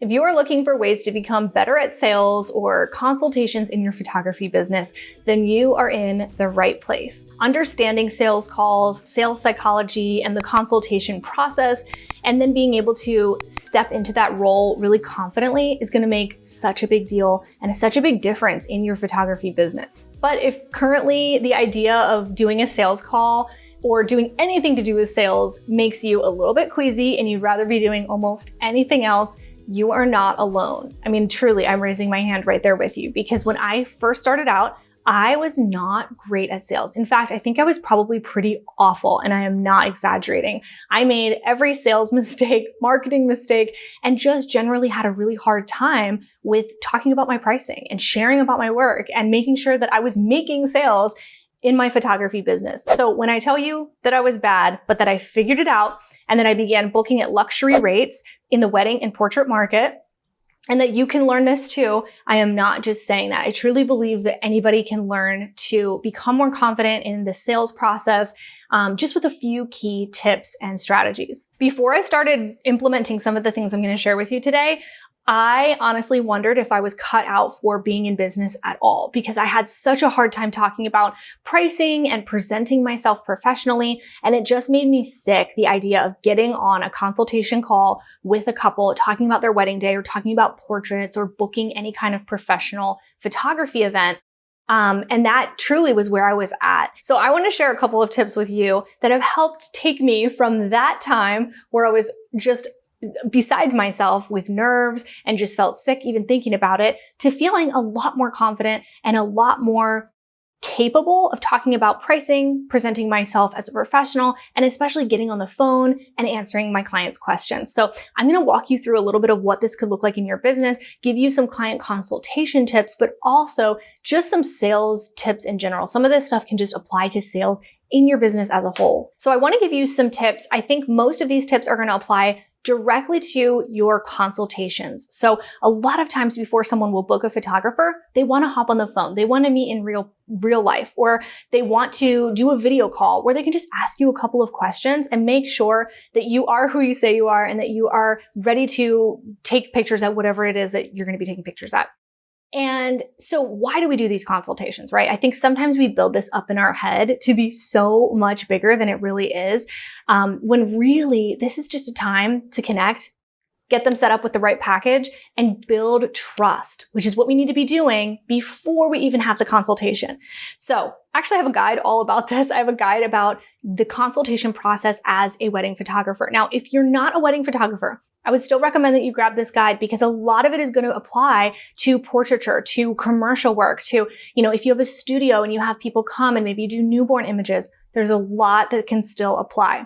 If you are looking for ways to become better at sales or consultations in your photography business, then you are in the right place. Understanding sales calls, sales psychology, and the consultation process, and then being able to step into that role really confidently is going to make such a big deal and such a big difference in your photography business. But if currently the idea of doing a sales call or doing anything to do with sales makes you a little bit queasy and you'd rather be doing almost anything else, you are not alone. I mean, truly, I'm raising my hand right there with you, because when I first started out, I was not great at sales. In fact, I think I was probably pretty awful, and I am not exaggerating. I made every sales mistake, marketing mistake, and just generally had a really hard time with talking about my pricing and sharing about my work and making sure that I was making sales in my photography business. So when I tell you that I was bad, but that I figured it out and that I began booking at luxury rates in the wedding and portrait market, and that you can learn this too, I am not just saying that. I truly believe that anybody can learn to become more confident in the sales process, just with a few key tips and strategies. Before I started implementing some of the things I'm going to share with you today, I honestly wondered if I was cut out for being in business at all, because I had such a hard time talking about pricing and presenting myself professionally. And it just made me sick, the idea of getting on a consultation call with a couple, talking about their wedding day or talking about portraits or booking any kind of professional photography event. And that truly was where I was at. So I want to share a couple of tips with you that have helped take me from that time where I was just besides myself with nerves and just felt sick even thinking about it, to feeling a lot more confident and a lot more capable of talking about pricing, presenting myself as a professional, and especially getting on the phone and answering my clients' questions. So I'm going to walk you through a little bit of what this could look like in your business, give you some client consultation tips, but also just some sales tips in general. Some of this stuff can just apply to sales in your business as a whole. So I want to give you some tips. I think most of these tips are going to apply directly to your consultations. So a lot of times before someone will book a photographer, they want to hop on the phone. They want to meet in real life, or they want to do a video call where they can just ask you a couple of questions and make sure that you are who you say you are and that you are ready to take pictures at whatever it is that you're going to be taking pictures at. And so why do we do these consultations, right? I think sometimes we build this up in our head to be so much bigger than it really is, when really this is just a time to connect, get them set up with the right package, and build trust, which is what we need to be doing before we even have the consultation. So actually I have a guide all about this. I have a guide about the consultation process as a wedding photographer. Now, if you're not a wedding photographer, I would still recommend that you grab this guide, because a lot of it is going to apply to portraiture, to commercial work, to, if you have a studio and you have people come and maybe you do newborn images, there's a lot that can still apply,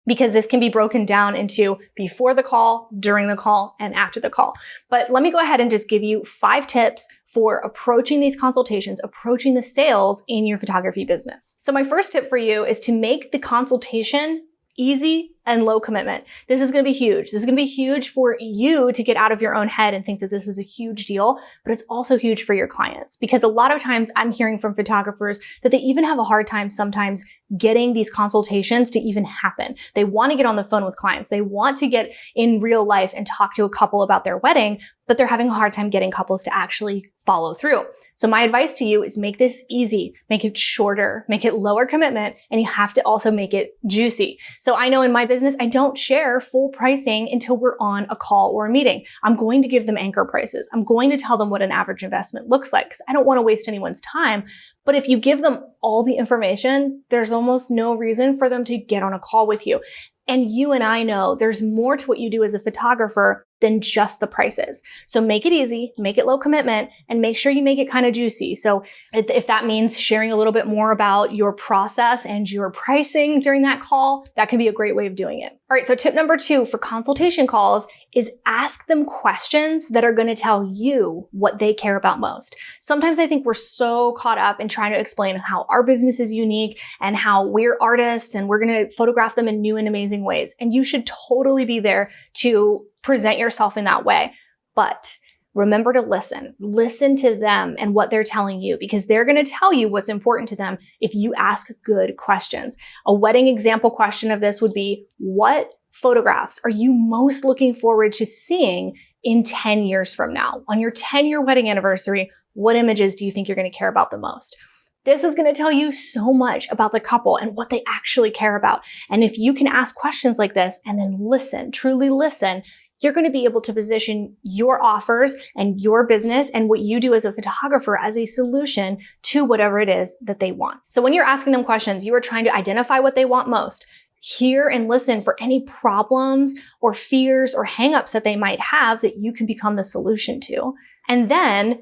because this can be broken down into before the call, during the call, and after the call. But let me go ahead and just give you 5 tips for approaching these consultations, approaching the sales in your photography business. So my first tip for you is to make the consultation easy and low commitment. This is going to be huge. This is going to be huge for you to get out of your own head and think that this is a huge deal, but it's also huge for your clients, because a lot of times I'm hearing from photographers that they even have a hard time sometimes getting these consultations to even happen. They want to get on the phone with clients. They want to get in real life and talk to a couple about their wedding, but they're having a hard time getting couples to actually follow through. So my advice to you is make this easy, make it shorter, make it lower commitment, and you have to also make it juicy. So I know in my business, I don't share full pricing until we're on a call or a meeting. I'm going to give them anchor prices. I'm going to tell them what an average investment looks like, because I don't want to waste anyone's time. But if you give them all the information, there's almost no reason for them to get on a call with you. And you and I know there's more to what you do as a photographer than just the prices. So make it easy, make it low commitment, and make sure you make it kind of juicy. So if that means sharing a little bit more about your process and your pricing during that call, that can be a great way of doing it. All right, so tip number 2 for consultation calls is ask them questions that are going to tell you what they care about most. Sometimes I think we're so caught up in trying to explain how our business is unique and how we're artists and we're going to photograph them in new and amazing ways. And you should totally be there to present yourself in that way. But remember to listen. Listen to them and what they're telling you, because they're going to tell you what's important to them if you ask good questions. A wedding example question of this would be, what photographs are you most looking forward to seeing in 10 years from now? On your 10-year wedding anniversary, what images do you think you're going to care about the most? This is going to tell you so much about the couple and what they actually care about. And if you can ask questions like this and then listen, truly listen, you're going to be able to position your offers and your business and what you do as a photographer as a solution to whatever it is that they want. So when you're asking them questions, you are trying to identify what they want most, hear and listen for any problems or fears or hangups that they might have that you can become the solution to. And then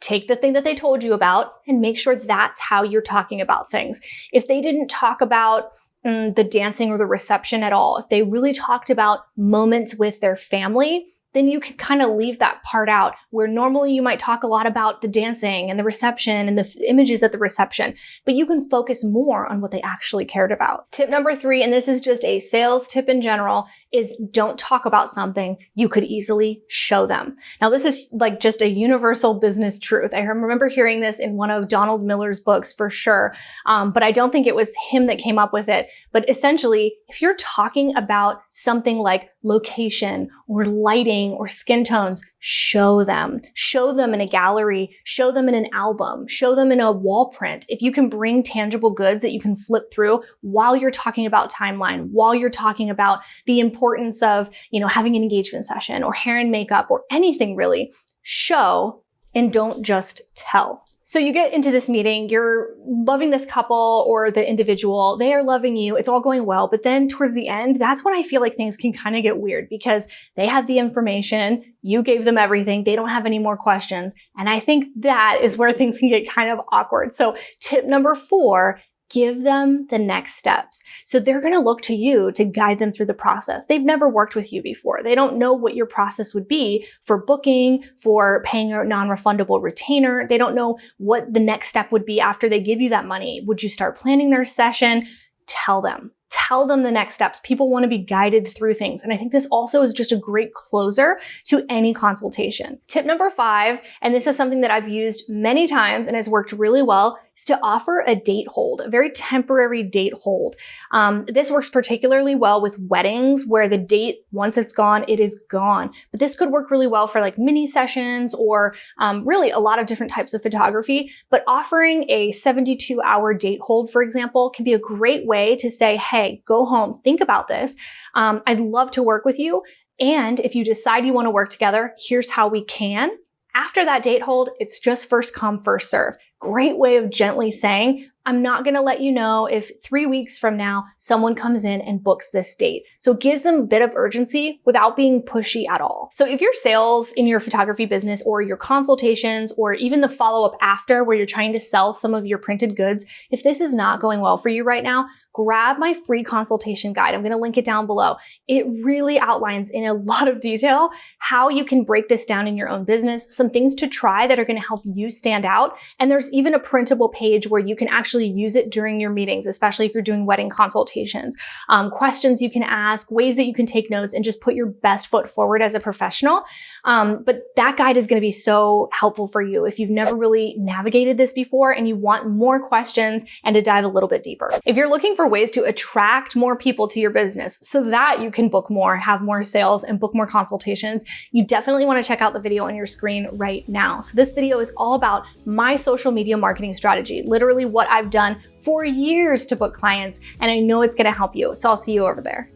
take the thing that they told you about and make sure that's how you're talking about things. If they didn't talk about the dancing or the reception at all, if they really talked about moments with their family, then you can kind of leave that part out where normally you might talk a lot about the dancing and the reception and the images at the reception, but you can focus more on what they actually cared about. Tip number 3, and this is just a sales tip in general, is don't talk about something you could easily show them. Now, this is like just a universal business truth. I remember hearing this in one of Donald Miller's books for sure, but I don't think it was him that came up with it. But essentially, if you're talking about something like location or lighting or skin tones, show them. Show them in a gallery, show them in an album, show them in a wall print. If you can bring tangible goods that you can flip through while you're talking about timeline, while you're talking about the importance of, having an engagement session or hair and makeup or anything really, show and don't just tell. So you get into this meeting, you're loving this couple or the individual, they are loving you, it's all going well, but then towards the end, that's when I feel like things can kind of get weird because they have the information, you gave them everything, they don't have any more questions, and I think that is where things can get kind of awkward. So tip number 4, give them the next steps. So they're going to look to you to guide them through the process. They've never worked with you before. They don't know what your process would be for booking, for paying a non-refundable retainer. They don't know what the next step would be after they give you that money. Would you start planning their session? Tell them. Tell them the next steps. People want to be guided through things. And I think this also is just a great closer to any consultation. Tip number 5, and this is something that I've used many times and has worked really well, is to offer a date hold, a very temporary date hold. This works particularly well with weddings where the date, once it's gone, it is gone. But this could work really well for like mini sessions or really a lot of different types of photography. But offering a 72-hour date hold, for example, can be a great way to say, hey, go home, think about this. I'd love to work with you. And if you decide you want to work together, here's how we can. After that date hold, it's just first come, first serve. Great way of gently saying, I'm not going to let you know if 3 weeks from now someone comes in and books this date. So it gives them a bit of urgency without being pushy at all. So if your sales in your photography business or your consultations or even the follow-up after where you're trying to sell some of your printed goods, if this is not going well for you right now, grab my free consultation guide. I'm going to link it down below. It really outlines in a lot of detail how you can break this down in your own business, some things to try that are going to help you stand out. And there's even a printable page where you can actually use it during your meetings, especially if you're doing wedding consultations, questions you can ask, ways that you can take notes and just put your best foot forward as a professional. But that guide is going to be so helpful for you if you've never really navigated this before and you want more questions and to dive a little bit deeper. If you're looking for ways to attract more people to your business so that you can book more, have more sales, and book more consultations, you definitely want to check out the video on your screen right now. So this video is all about my social media marketing strategy, literally what I've done for years to book clients, and I know it's going to help you. So I'll see you over there.